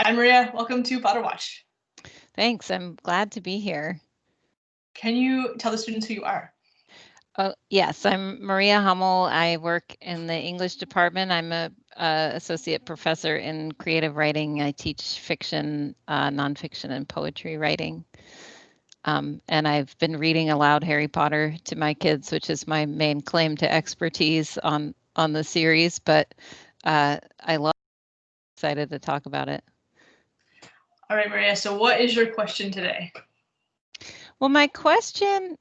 Hi, Maria. Welcome to Potterwatch. Thanks. I'm glad to be here. Can you tell the students who you are? Oh, yes, I'm Maria Hummel. I work in the English department. I'm a associate professor in creative writing. I teach fiction, nonfiction, and poetry writing. And I've been reading aloud Harry Potter to my kids, which is my main claim to expertise on the series. But I love excited to talk about it. All right, Maria. So what is your question today? Well, my question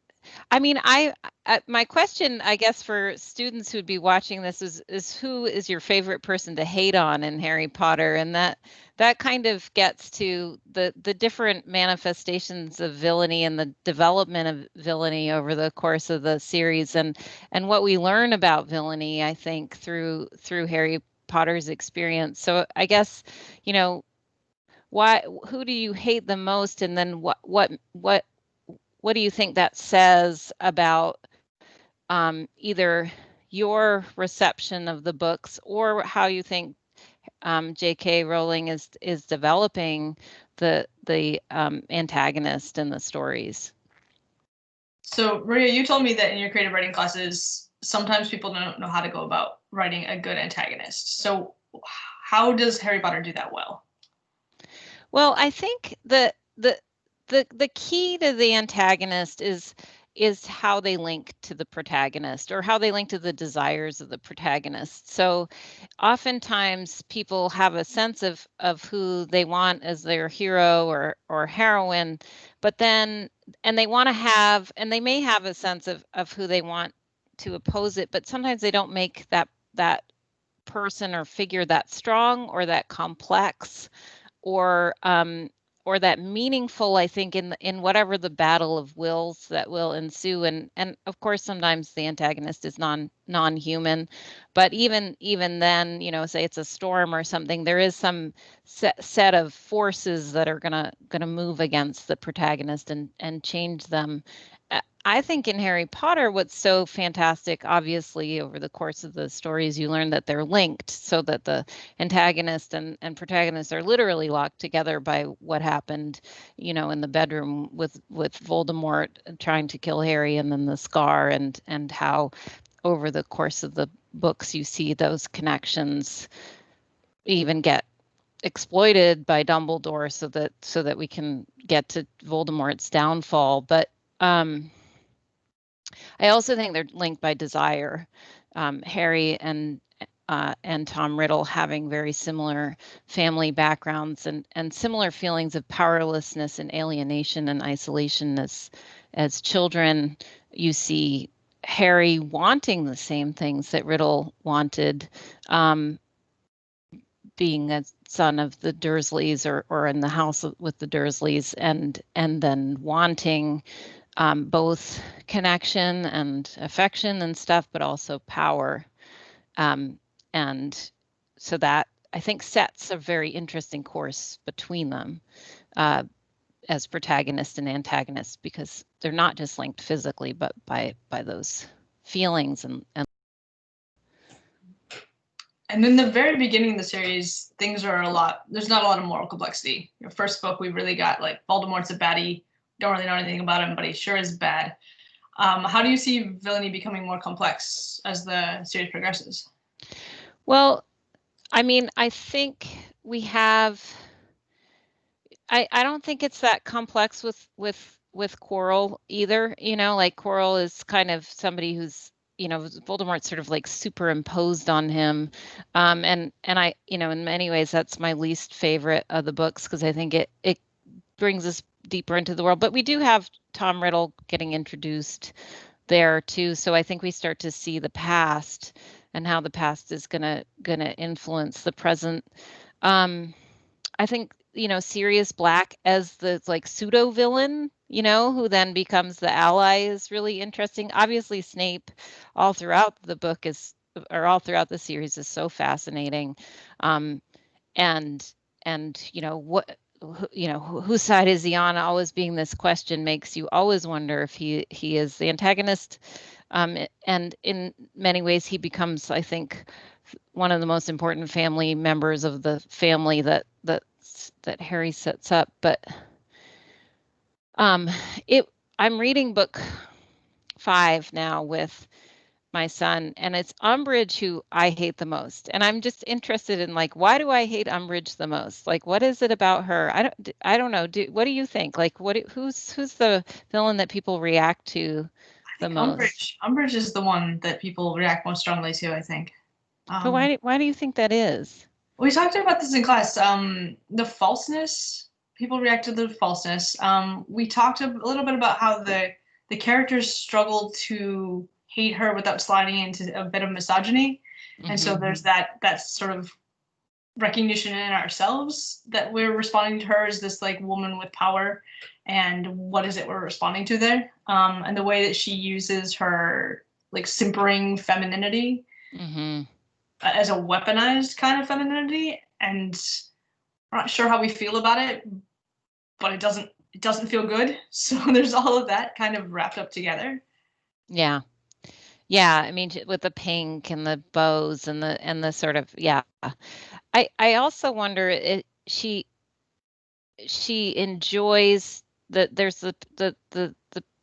my question, I guess, for students who'd be watching this is who is your favorite person to hate on in Harry Potter? And that kind of gets to the different manifestations of villainy and the development of villainy over the course of the series and what we learn about villainy, I think, through Harry Potter's experience. So I guess, you know, who do you hate the most? And then what do you think that says about either your reception of the books or how you think J.K. Rowling is developing the antagonist in the stories? So, Maria, you told me that in your creative writing classes, sometimes people don't know how to go about writing a good antagonist. So, how does Harry Potter do that well? Well, I think the key to the antagonist is how they link to the protagonist or how they link to the desires of the protagonist. So oftentimes people have a sense of who they want as their hero or heroine, but then and they want to have and they may have a sense of who they want to oppose it, but sometimes they don't make that person or figure that strong or that complex or that meaningful, I think, in whatever the battle of wills that will ensue. And of course sometimes the antagonist is non-human, but even then, say it's a storm or something, there is some set of forces that are gonna move against the protagonist and change them. I think in Harry Potter, what's so fantastic, obviously, over the course of the stories, you learn that they're linked so that the antagonist and protagonist are literally locked together by what happened, in the bedroom with Voldemort trying to kill Harry and then the scar and how over the course of the books you see those connections even get exploited by Dumbledore so that we can get to Voldemort's downfall. But I also think they're linked by desire. Harry and Tom Riddle having very similar family backgrounds and similar feelings of powerlessness and alienation and isolation as children. You see Harry wanting the same things that Riddle wanted, being a son of the Dursleys or in the house with the Dursleys, and then wanting both connection and affection and stuff, but also power. And so that I think sets a very interesting course between them as protagonist and antagonist, because they're not just linked physically, but by those feelings And in the very beginning of the series, things are there's not a lot of moral complexity. Your first book, we really got like Voldemort's a baddie. Don't really know anything about him, but he sure is bad. How do you see villainy becoming more complex as the series progresses? Well, I mean, I think we have. I don't think it's that complex with Quirrell either. Like Quirrell is kind of somebody who's Voldemort's sort of like superimposed on him, and I in many ways that's my least favorite of the books because I think it brings us deeper into the world. But we do have Tom Riddle getting introduced there too, so I think we start to see the past and how the past is gonna influence the present. I think, Sirius Black as the like pseudo villain, who then becomes the ally is really interesting. Obviously, Snape all throughout the book or all throughout the series is so fascinating. Um, and whose side is he on? Always being this question makes you always wonder if he is the antagonist. And in many ways, he becomes, I think, one of the most important family members of the family that that Harry sets up. But I'm reading book 5 now with my son, and it's Umbridge who I hate the most. And I'm just interested in, like, why do I hate Umbridge the most? Like, what is it about her? I don't know. What do you think? Like, who's the villain that people react to the most? Umbridge is the one that people react most strongly to, I think. But why do you think that is? We talked about this in class. The falseness, people react to the falseness. We talked a little bit about how the characters struggle to hate her without sliding into a bit of misogyny. And so there's that sort of recognition in ourselves that we're responding to her as this like woman with power, and what is it we're responding to there? And the way that she uses her like simpering femininity as a weaponized kind of femininity, and we're not sure how we feel about it, but it doesn't feel good. So there's all of that kind of wrapped up together. Yeah. Yeah, I mean, with the pink and the bows and the sort of, yeah. I also wonder if she enjoys there's the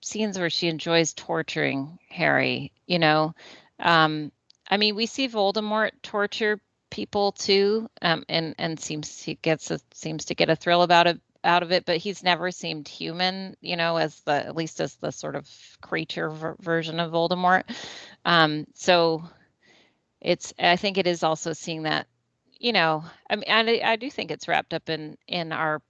scenes where she enjoys torturing Harry, you know. I mean, we see Voldemort torture people too, and seems to get a thrill out of it, but he's never seemed human, you know, at least as the sort of creature version of Voldemort. So I think it is also seeing that, you know, I mean, I do think it's wrapped up in our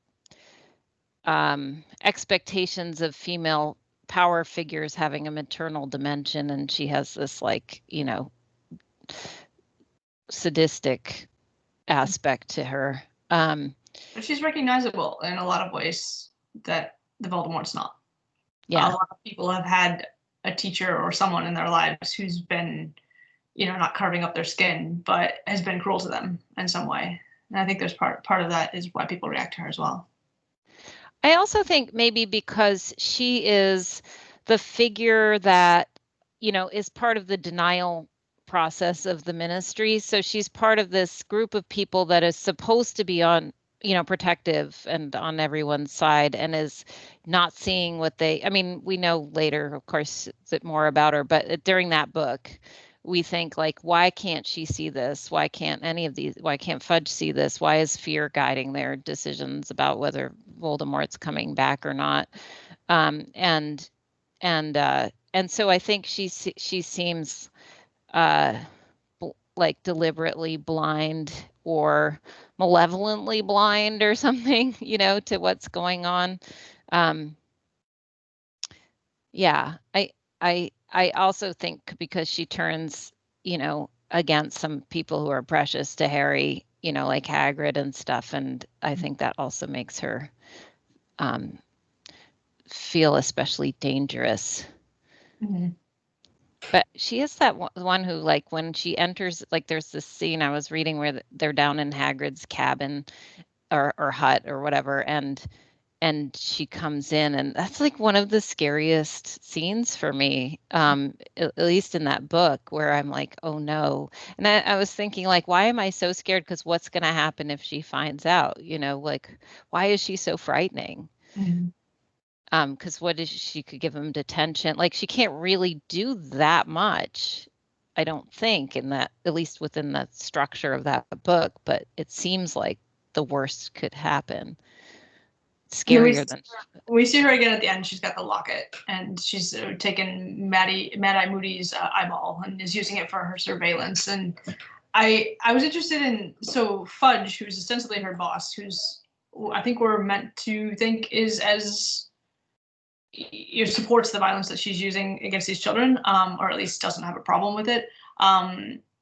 expectations of female power figures having a maternal dimension, and she has this, like, you know, sadistic aspect to her. But she's recognizable in a lot of ways that the Voldemort's not. Yeah. A lot of people have had a teacher or someone in their lives who's been, you know, not carving up their skin, but has been cruel to them in some way. And I think there's part of that is why people react to her as well. I also think maybe because she is the figure that, you know, is part of the denial process of the ministry. So she's part of this group of people that is supposed to be on, you know, protective and on everyone's side, and is not seeing what I mean, we know later, of course, more about her, but during that book, we think, like, why can't she see this? Why can't Fudge see this? Why is fear guiding their decisions about whether Voldemort's coming back or not? And so I think she seems like deliberately blind or malevolently blind or something, you know, to what's going on. Yeah, I also think because she turns, you know, against some people who are precious to Harry, you know, like Hagrid and stuff, and I think that also makes her feel especially dangerous. But she is that one who, like, when she enters, like, there's this scene I was reading where they're down in Hagrid's cabin or hut or whatever, and she comes in, and that's like one of the scariest scenes for me, at least in that book, where I'm like, oh no. And I was thinking, like, why am I so scared? Because what's going to happen if she finds out? You know, like, why is she so frightening? Because what is she could give him detention? Like, she can't really do that much, I don't think, in that, at least within the structure of that book. But it seems like the worst could happen. Scarier than we see her again at the end. She's got the locket, and she's taken Mad Eye Moody's eyeball and is using it for her surveillance. And I was interested in, so Fudge, who's ostensibly her boss, who's, I think we're meant to think is as, you know, supports the violence that she's using against these children, or at least doesn't have a problem with it.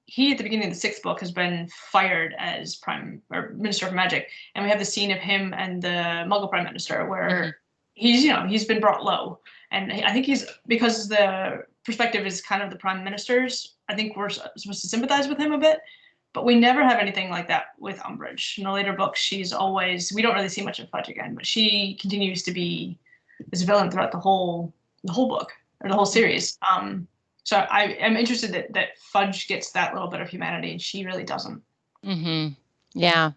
He, at the beginning of the 6th book, has been fired as Minister of Magic, and we have the scene of him and the Muggle Prime Minister where he's, you know, he's been brought low, and I think he's, because the perspective is kind of the Prime Minister's, I think we're supposed to sympathize with him a bit, but we never have anything like that with Umbridge. In the later books, she's always, we don't really see much of Fudge again, but she continues to be this villain throughout the whole book or the whole series. So I am interested that Fudge gets that little bit of humanity and she really doesn't. Yeah.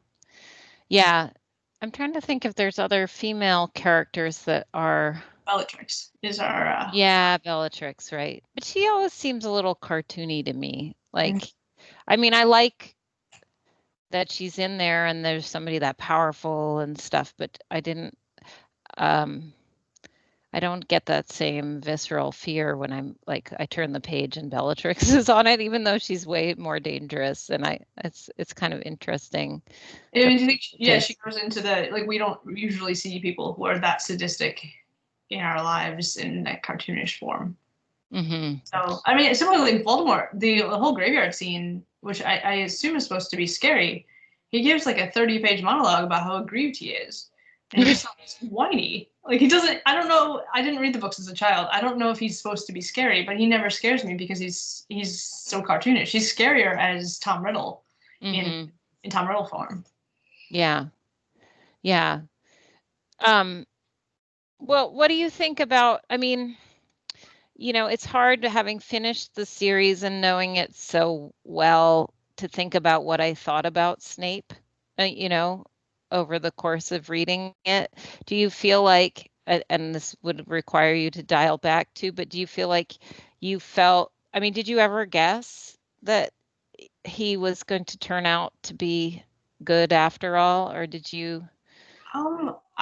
I'm trying to think if there's other female characters that are. Bellatrix is our. Yeah, Bellatrix, right? But she always seems a little cartoony to me. Like, I mean, I like that she's in there and there's somebody that powerful and stuff, but um I don't get that same visceral fear when I'm like I turn the page and Bellatrix is on it, even though she's way more dangerous. And it's kind of interesting. I mean, do you think, yeah, Taste. she goes into the, like, we don't usually see people who are that sadistic in our lives in that cartoonish form. Mm-hmm. So, I mean, similarly, Voldemort, the whole graveyard scene, which I assume is supposed to be scary, he gives like a 30-page monologue about how aggrieved he is. And he just sounds whiny. Like, he doesn't, I don't know, I didn't read the books as a child. I don't know if he's supposed to be scary, but he never scares me because he's so cartoonish. He's scarier as Tom Riddle Mm-hmm. in Tom Riddle form. Yeah. Yeah. Well, what do you think about, I mean, it's hard having finished the series and knowing it so well to think about what I thought about Snape, over the course of reading it. Do you feel like, and this would require you to dial back too, but do you feel like you felt, I mean, did you ever guess that he was going to turn out to be good after all, or did you?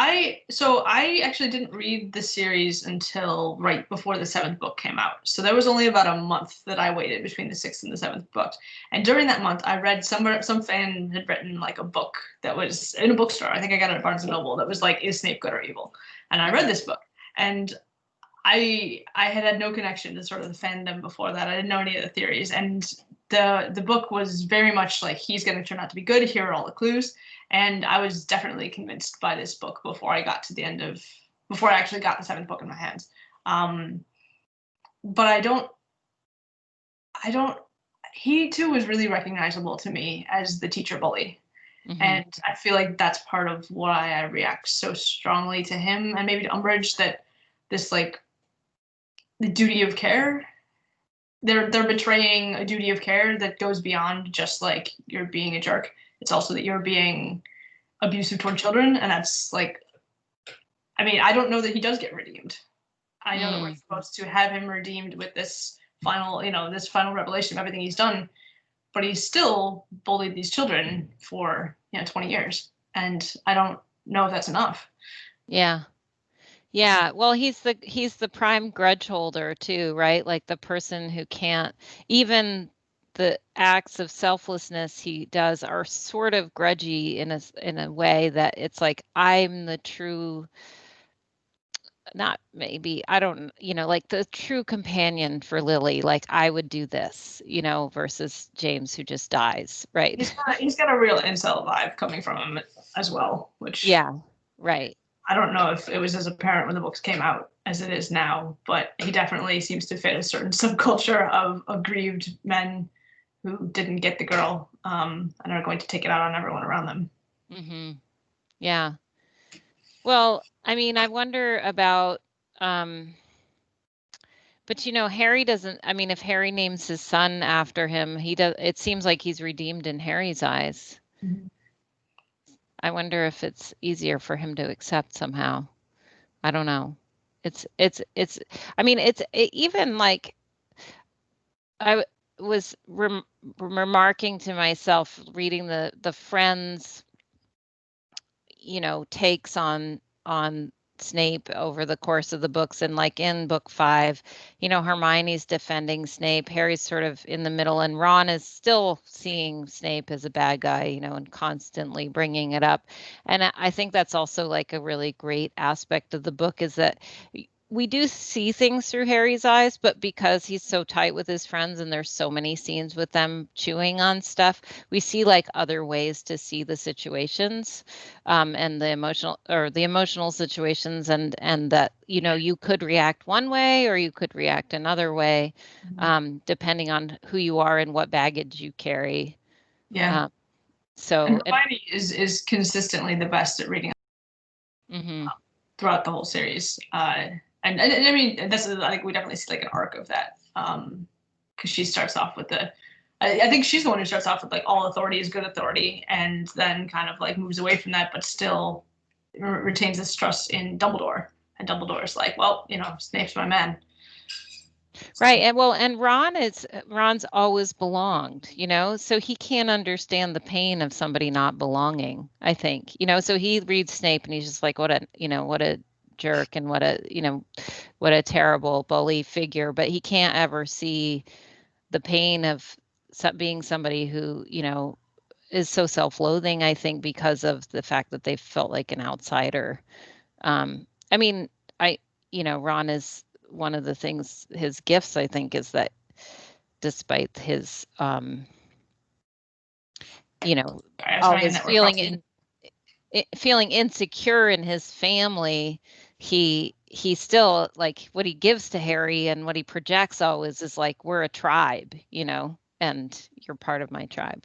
I actually didn't read the series until right before the seventh book came out. So there was only about a month that I waited between the sixth and the seventh book. And during that month, I read some fan had written like a book that was in a bookstore. I think I got it at Barnes and Noble. That was like, is Snape good or evil? And I read this book, and I had no connection to sort of the fandom before that. I didn't know any of the theories, and the book was very much like, he's going to turn out to be good. Here are all the clues, and I was definitely convinced by this book before I got to the end of before I actually got the seventh book in my hands. But I don't. He too was really recognizable to me as the teacher bully. Mm-hmm. And I feel like that's part of why I react so strongly to him and maybe to Umbridge, that this like the duty of care, they're betraying a duty of care that goes beyond just like you're being a jerk. It's also that you're being abusive toward children, and that's like, I mean, I don't know that he does get redeemed. I know that we're supposed to have him redeemed with this final, this final revelation of everything he's done, but he's still bullied these children for 20 years, and I don't know if that's enough. Yeah. Yeah, well, he's the prime grudge holder too, right? Like the person who can't, even the acts of selflessness he does are sort of grudgy in a way that it's like I'm the true, not maybe, I don't, like the true companion for Lily. Like I would do this, versus James who just dies, right? He's got a real incel vibe coming from him as well, which Yeah, right. I don't know if it was as apparent when the books came out as it is now, but he definitely seems to fit a certain subculture of aggrieved men who didn't get the girl, and are going to take it out on everyone around them. Mm-hmm. Yeah. Well, I mean, I wonder about, but Harry doesn't, I mean, if Harry names his son after him, it seems like he's redeemed in Harry's eyes. Mm-hmm. I wonder if it's easier for him to accept somehow. I don't know. I mean, even like I was remarking to myself reading the Friends, takes on Snape over the course of the books, and like in book 5, Hermione's defending Snape, Harry's sort of in the middle, and Ron is still seeing Snape as a bad guy, and constantly bringing it up. And I think that's also like a really great aspect of the book, is that we do see things through Harry's eyes, but because he's so tight with his friends and there's so many scenes with them chewing on stuff, we see like other ways to see the situations, and the emotional situations, and that you could react one way or you could react another way, depending on who you are and what baggage you carry. Yeah. So and Hermione is consistently the best at reading throughout the whole series. And I mean, this is, I think we definitely see like an arc of that, because she starts off with the I think she's the one who starts off with like all authority is good authority, and then kind of like moves away from that, but still retains this trust in Dumbledore. And Dumbledore's like, well, you know, Snape's my man. Right. And Ron's always belonged, you know, so he can't understand the pain of somebody not belonging, I think, you know, so he reads Snape and he's just like, what a jerk and what a terrible bully figure, but he can't ever see the pain of being somebody who, you know, is so self-loathing, I think, because of the fact that they felt like an outsider. I mean, Ron is one of the things, his gifts, I think, is that despite his, always feeling insecure in his family, he still, like, what he gives to Harry and what he projects always is like, we're a tribe, you know, and you're part of my tribe.